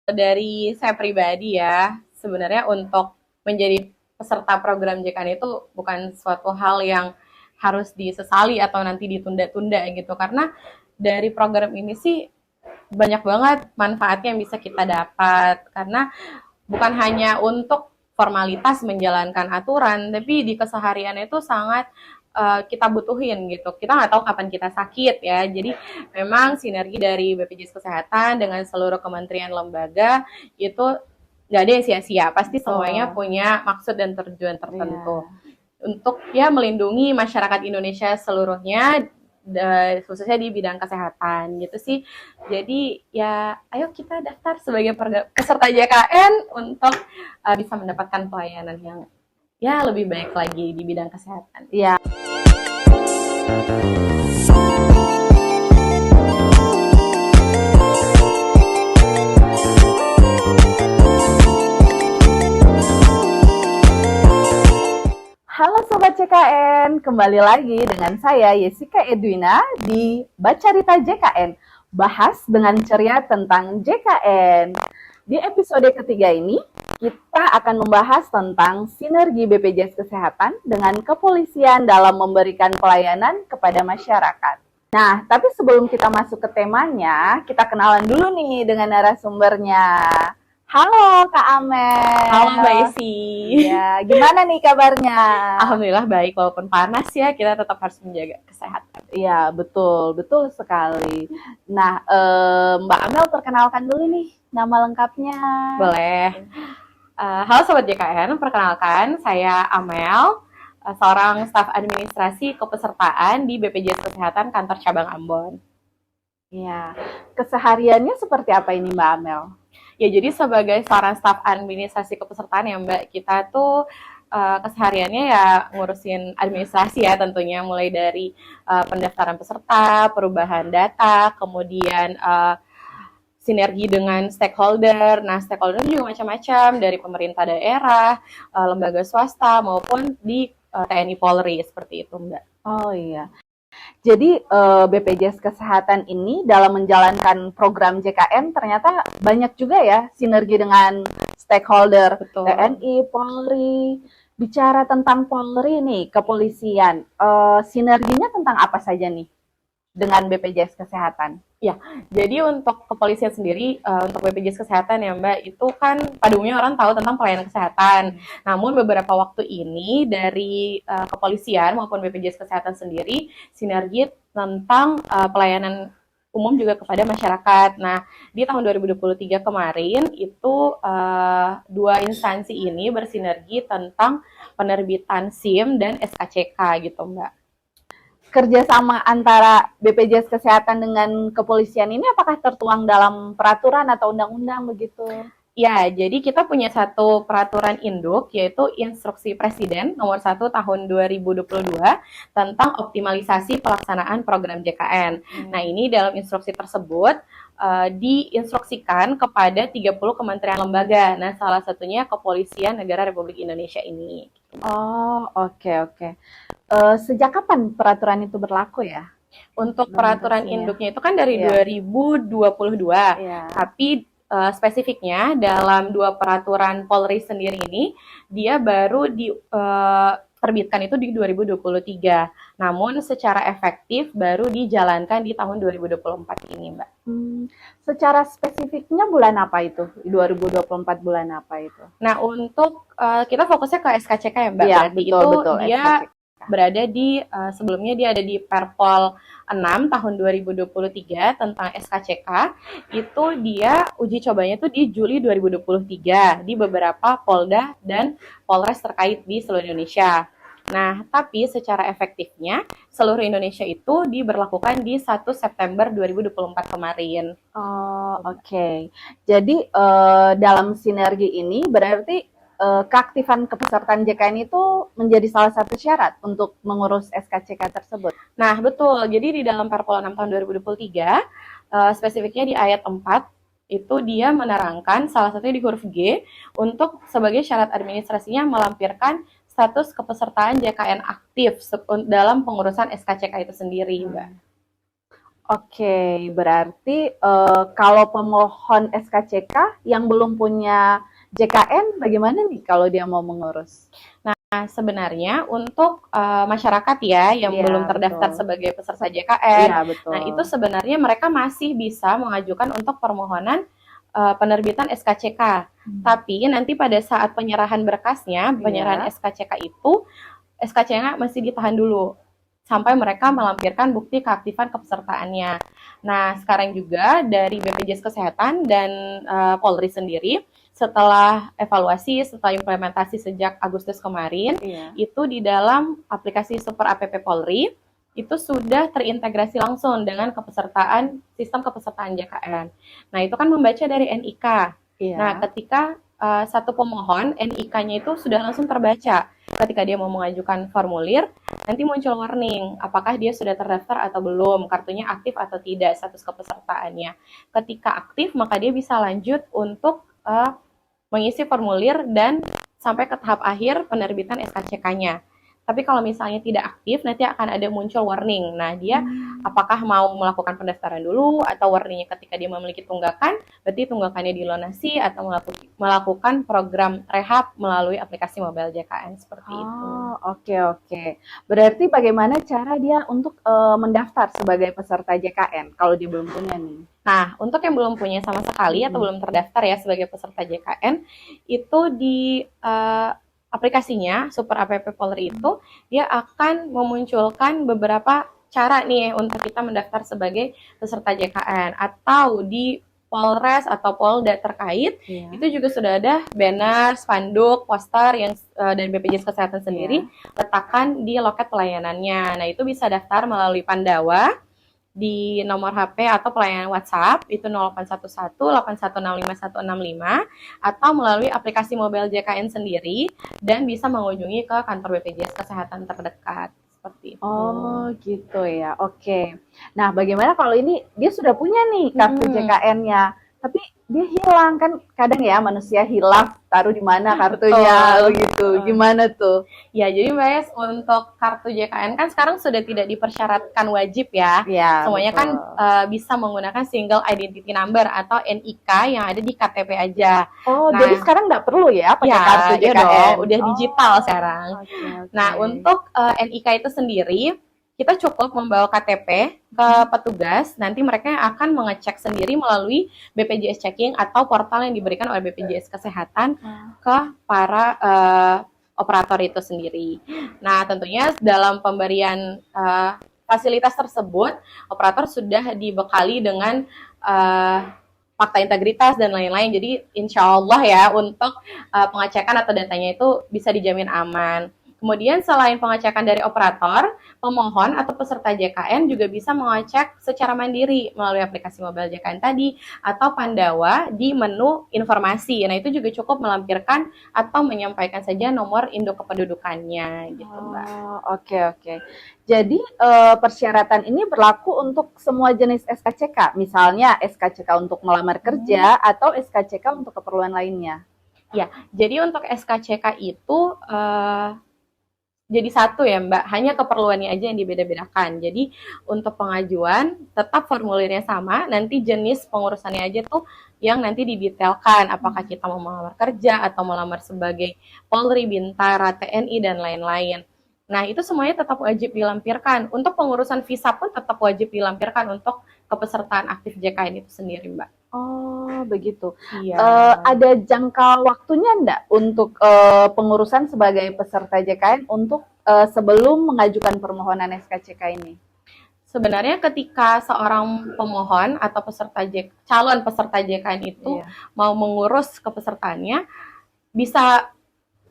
Dari saya pribadi ya, sebenarnya untuk menjadi peserta program JKN itu bukan suatu hal yang harus disesali atau nanti ditunda-tunda gitu. Karena dari program ini sih banyak banget manfaatnya yang bisa kita dapat. Karena bukan hanya untuk formalitas menjalankan aturan, tapi di keseharian itu sangat kita butuhin gitu. Kita nggak tahu kapan kita sakit ya. Jadi memang sinergi dari BPJS Kesehatan dengan seluruh kementerian lembaga itu nggak ada yang sia-sia. Pasti semuanya Betul. punya maksud dan tujuan Iya. tertentu untuk ya melindungi masyarakat Indonesia seluruhnya, khususnya di bidang kesehatan gitu sih. Jadi ya ayo kita daftar sebagai peserta JKN untuk bisa mendapatkan pelayanan yang ya lebih baik lagi di bidang kesehatan. Iya. Halo Sobat CKN, kembali lagi dengan saya Yesika Edwina di Bacarita JKN. Bahas dengan ceria tentang JKN. Di episode ketiga ini, kita akan membahas tentang sinergi BPJS Kesehatan dengan kepolisian dalam memberikan pelayanan kepada masyarakat. Nah, tapi sebelum kita masuk ke temanya, kita kenalan dulu nih dengan narasumbernya. Halo Kak Halo Mbak Amel. Esi. Iya, gimana nih kabarnya? Alhamdulillah baik, walaupun panas ya kita tetap harus menjaga kesehatan. Iya, betul, betul sekali. Nah, Mbak Amel perkenalkan dulu nih nama lengkapnya. Boleh. Halo Sobat JKN, perkenalkan saya Amel, seorang staf administrasi kepesertaan di BPJS Kesehatan Kantor Cabang Ambon. Iya, kesehariannya seperti apa ini Mbak Amel? Ya, jadi sebagai seorang staf administrasi kepesertaan ya Mbak, kita tuh kesehariannya ya ngurusin administrasi ya tentunya, mulai dari pendaftaran peserta, perubahan data, kemudian sinergi dengan stakeholder. Nah, stakeholder juga macam-macam, dari pemerintah daerah, lembaga swasta, maupun di TNI Polri, seperti itu Mbak. Oh iya. Jadi BPJS Kesehatan ini dalam menjalankan program JKN ternyata banyak juga ya sinergi dengan stakeholder Betul. TNI, Polri. Bicara tentang Polri nih, kepolisian, sinerginya tentang apa saja nih dengan BPJS Kesehatan? Ya, jadi untuk kepolisian sendiri, untuk BPJS Kesehatan ya Mbak, itu kan pada umumnya orang tahu tentang pelayanan kesehatan. Namun beberapa waktu ini dari kepolisian maupun BPJS Kesehatan sendiri sinergi tentang pelayanan umum juga kepada masyarakat. Nah, di tahun 2023 kemarin itu dua instansi ini bersinergi tentang penerbitan SIM dan SKCK gitu Mbak. Kerjasama antara BPJS Kesehatan dengan kepolisian ini apakah tertuang dalam peraturan atau undang-undang begitu? Ya, jadi kita punya satu peraturan induk, yaitu Instruksi Presiden nomor 1 tahun 2022 tentang optimalisasi pelaksanaan program JKN. Nah, ini dalam instruksi tersebut diinstruksikan kepada 30 kementerian lembaga. Nah, salah satunya Kepolisian Negara Republik Indonesia ini. Oh, oke oke. Sejak kapan peraturan itu berlaku ya? Untuk peraturan Implementasinya. induknya itu kan dari Iya. 2022, Iya. tapi spesifiknya dalam dua peraturan Polri sendiri ini dia baru diterbitkan itu di 2023. Namun secara efektif baru dijalankan di tahun 2024 ini, Mbak. Secara spesifiknya bulan apa itu? 2024 bulan apa itu? Nah, untuk kita fokusnya ke SKCK ya, Mbak. Iya, Berarti betul itu betul dia SKCK. berada di sebelumnya dia ada di Perpol 6 tahun 2023 tentang SKCK. Itu dia uji cobanya tuh di Juli 2023 di beberapa Polda dan Polres terkait di seluruh Indonesia. Nah, tapi secara efektifnya seluruh Indonesia itu diberlakukan di 1 September 2024 kemarin. Oh, oke. Jadi dalam sinergi ini berarti keaktifan kepesertaan JKN itu menjadi salah satu syarat untuk mengurus SKCK tersebut. Nah, betul. Jadi di dalam Perpol 6 tahun 2023, spesifiknya di ayat 4, itu dia menerangkan salah satunya di huruf G untuk sebagai syarat administrasinya melampirkan status kepesertaan JKN aktif dalam pengurusan SKCK itu sendiri, Mbak. Oke, berarti kalau pemohon SKCK yang belum punya JKN, bagaimana nih kalau dia mau mengurus? Nah, sebenarnya untuk masyarakat ya yang Iya, belum terdaftar betul. sebagai peserta JKN, Iya, nah betul. itu sebenarnya mereka masih bisa mengajukan untuk permohonan penerbitan SKCK. Tapi nanti pada saat penyerahan berkasnya, penyerahan Iya. SKCK itu, SKCK masih ditahan dulu sampai mereka melampirkan bukti keaktifan kepesertaannya. Nah, sekarang juga dari BPJS Kesehatan dan Polri sendiri setelah evaluasi, setelah implementasi sejak Agustus kemarin, Iya. itu di dalam aplikasi Super App Polri itu sudah terintegrasi langsung dengan kepesertaan sistem kepesertaan JKN. Nah, itu kan membaca dari NIK. Nah, Iya. ketika satu pemohon NIK-nya itu sudah langsung terbaca. Ketika dia mau mengajukan formulir, nanti muncul warning apakah dia sudah terdaftar atau belum, kartunya aktif atau tidak, status kepesertaannya. Ketika aktif, maka dia bisa lanjut untuk mengisi formulir dan sampai ke tahap akhir penerbitan SKCK-nya. Tapi kalau misalnya tidak aktif, nanti akan ada muncul warning. Nah, dia apakah mau melakukan pendaftaran dulu atau warningnya ketika dia memiliki tunggakan, berarti tunggakannya dilunasi atau melakukan program rehab melalui aplikasi mobile JKN seperti itu. Oh, oke oke. Berarti bagaimana cara dia untuk mendaftar sebagai peserta JKN kalau dia belum punya nih? Nah, untuk yang belum punya sama sekali atau Mm-mm. belum terdaftar ya sebagai peserta JKN, itu di aplikasinya Super App Polri itu dia akan memunculkan beberapa cara nih untuk kita mendaftar sebagai peserta JKN atau di Polres atau Polda terkait Iya. itu juga sudah ada banner, spanduk, poster yang dari BPJS Kesehatan sendiri Iya. letakkan di loket pelayanannya. Nah, itu bisa daftar melalui Pandawa di nomor HP atau pelayanan WhatsApp itu 0811 8165 165 atau melalui aplikasi mobile JKN sendiri dan bisa mengunjungi ke kantor BPJS Kesehatan terdekat seperti itu. Oh, gitu ya. Oke. Nah, bagaimana kalau ini dia sudah punya nih kartu Hmm, JKN-nya, tapi dia hilang kan kadang ya manusia hilang taruh di mana kartunya betul. begitu. Gimana tuh? Ya, jadi Mbak Es, untuk kartu JKN kan sekarang sudah tidak dipersyaratkan wajib ya. Ya, Semuanya kan betul. bisa menggunakan single identity number atau NIK yang ada di KTP aja. Oh, jadi Nah, sekarang nggak perlu ya pakai kartu ya, ya JKN? dong, udah digital Oh, sekarang. oke Nah, oke. untuk NIK itu sendiri, kita cukup membawa KTP ke petugas, nanti mereka yang akan mengecek sendiri melalui BPJS Checking atau portal yang diberikan oleh BPJS Kesehatan ke para operator itu sendiri. Nah, tentunya dalam pemberian fasilitas tersebut, operator sudah dibekali dengan fakta integritas dan lain-lain. Jadi insya Allah ya untuk pengecekan atau datanya itu bisa dijamin aman. Kemudian selain pengecekan dari operator, pemohon atau peserta JKN juga bisa mengecek secara mandiri melalui aplikasi mobile JKN tadi atau Pandawa di menu informasi. Nah, itu juga cukup melampirkan atau menyampaikan saja nomor induk kependudukannya gitu, Mbak. Oh, oke oke. Jadi persyaratan ini berlaku untuk semua jenis SKCK, misalnya SKCK untuk melamar kerja atau SKCK untuk keperluan lainnya. Ya, jadi untuk SKCK itu jadi satu ya Mbak, hanya keperluannya aja yang dibeda-bedakan. Jadi untuk pengajuan tetap formulirnya sama, nanti jenis pengurusannya aja tuh yang nanti didetailkan apakah kita mau melamar kerja atau melamar sebagai Polri, Bintara, TNI dan lain-lain. Nah, itu semuanya tetap wajib dilampirkan. Untuk pengurusan visa pun tetap wajib dilampirkan untuk kepesertaan aktif JKN itu sendiri, Mbak. Oh, begitu. Iya. Ada jangka waktunya enggak untuk pengurusan sebagai peserta JKN untuk sebelum mengajukan permohonan SKCK ini? Sebenarnya ketika seorang pemohon atau calon peserta JKN itu Iya. mau mengurus kepesertaannya, bisa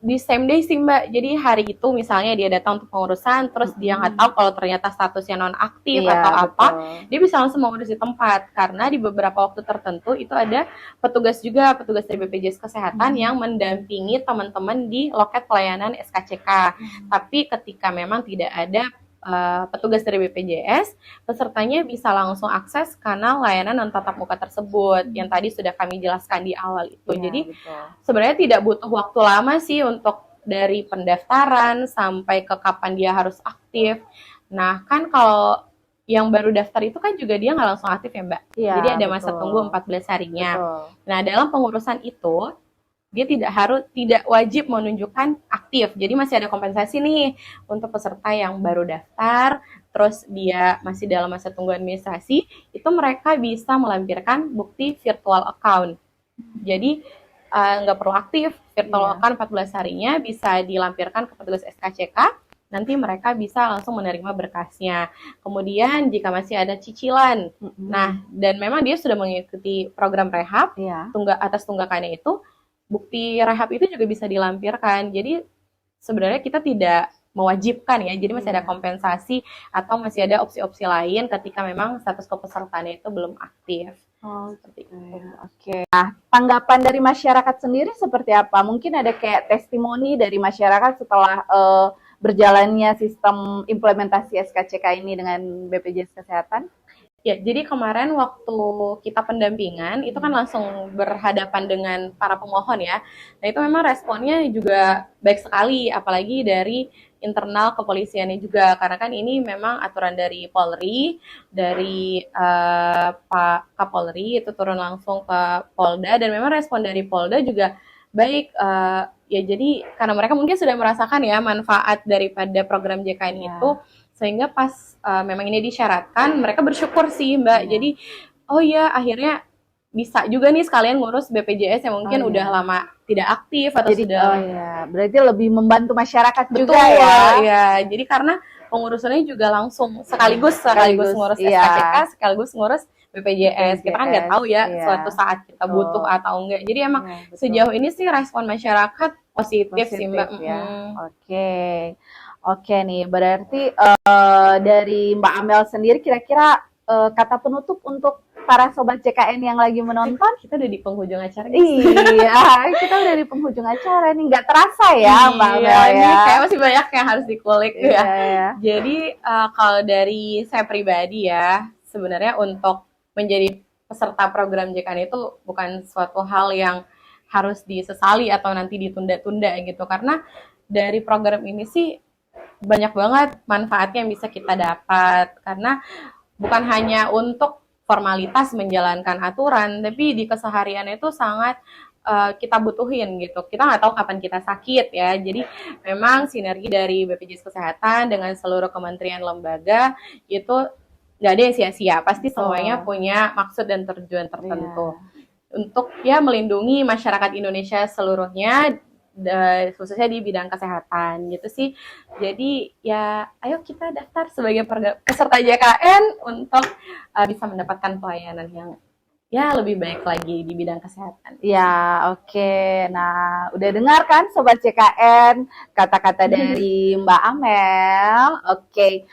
di same day sih Mbak. Jadi hari itu misalnya dia datang untuk pengurusan, terus dia nggak tahu kalau ternyata statusnya nonaktif Iya, atau apa, betul. dia bisa langsung mengurus di tempat. Karena di beberapa waktu tertentu itu ada petugas juga, petugas dari BPJS Kesehatan yang mendampingi teman-teman di loket pelayanan SKCK. Tapi ketika memang tidak ada petugas dari BPJS, pesertanya bisa langsung akses kanal layanan non tatap muka tersebut yang tadi sudah kami jelaskan di awal itu. Iya, Jadi betul. sebenarnya tidak butuh waktu lama sih untuk dari pendaftaran sampai ke kapan dia harus aktif. Nah, kan kalau yang baru daftar itu kan juga dia nggak langsung aktif ya Mbak. Iya, Jadi ada masa betul. tunggu 14 harinya. Betul. Nah, dalam pengurusan itu dia tidak wajib menunjukkan aktif. Jadi masih ada kompensasi nih untuk peserta yang baru daftar, terus dia masih dalam masa tunggu administrasi, itu mereka bisa melampirkan bukti virtual account. Jadi nggak perlu aktif, virtual account 14 harinya bisa dilampirkan ke petugas SKCK, nanti mereka bisa langsung menerima berkasnya. Kemudian jika masih ada cicilan, nah dan memang dia sudah mengikuti program rehab, atas tunggakannya itu, bukti rehab itu juga bisa dilampirkan. Jadi sebenarnya kita tidak mewajibkan ya, jadi masih ada kompensasi atau masih ada opsi-opsi lain ketika memang status kepesertaannya itu belum aktif. Seperti itu. Oke. Nah, tanggapan dari masyarakat sendiri seperti apa? Mungkin ada kayak testimoni dari masyarakat setelah berjalannya sistem implementasi SKCK ini dengan BPJS Kesehatan? Ya, jadi kemarin waktu kita pendampingan itu kan langsung berhadapan dengan para pemohon ya. Nah, itu memang responnya juga baik sekali, apalagi dari internal kepolisiannya juga, karena kan ini memang aturan dari Polri, dari Pak Kapolri itu turun langsung ke Polda, dan memang respon dari Polda juga baik. Ya jadi karena mereka mungkin sudah merasakan ya manfaat daripada program JKN itu, sehingga pas memang ini disyaratkan, mereka bersyukur sih Mbak. Jadi oh ya akhirnya bisa juga nih sekalian ngurus BPJS yang mungkin udah lama tidak aktif atau jadi, sudah. Berarti lebih membantu masyarakat Betul, juga ya. Ya, jadi karena pengurusannya juga langsung sekaligus ngurus SKCK, sekaligus ngurus BPJS. Kita kan nggak tahu ya suatu saat kita butuh atau enggak. Jadi emang sejauh ini sih respon masyarakat positif sih Mbak. Ya. Oke nih, berarti dari Mbak Amel sendiri kira-kira kata penutup untuk para sobat JKN yang lagi menonton? Kita udah di penghujung acara. Iya, kita udah di penghujung acara nih, nggak terasa ya Mbak Amel ya. Kayak masih banyak yang harus dikulik ya. Jadi kalau dari saya pribadi ya, sebenarnya untuk menjadi peserta program JKN itu bukan suatu hal yang harus disesali atau nanti ditunda-tunda gitu, karena dari program ini sih banyak banget manfaatnya yang bisa kita dapat, karena bukan hanya untuk formalitas menjalankan aturan, tapi di keseharian itu sangat kita butuhin gitu. Kita nggak tahu kapan kita sakit ya. Jadi memang sinergi dari BPJS Kesehatan dengan seluruh kementerian lembaga itu nggak ada yang sia-sia. Pasti semuanya punya maksud dan tujuan tertentu untuk ya melindungi masyarakat Indonesia seluruhnya, khususnya di bidang kesehatan gitu sih. Jadi ya ayo kita daftar sebagai peserta JKN untuk bisa mendapatkan pelayanan yang ya lebih baik lagi di bidang kesehatan. Ya, oke. Nah, udah dengar kan Sobat JKN kata-kata dari Mbak Amel. Oke.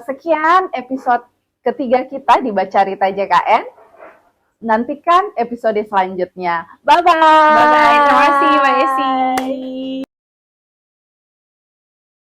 Sekian episode ketiga kita di Bacarita JKN. Nantikan episode selanjutnya. Bye-bye. Bye-bye. Terima kasih Mbak Esi.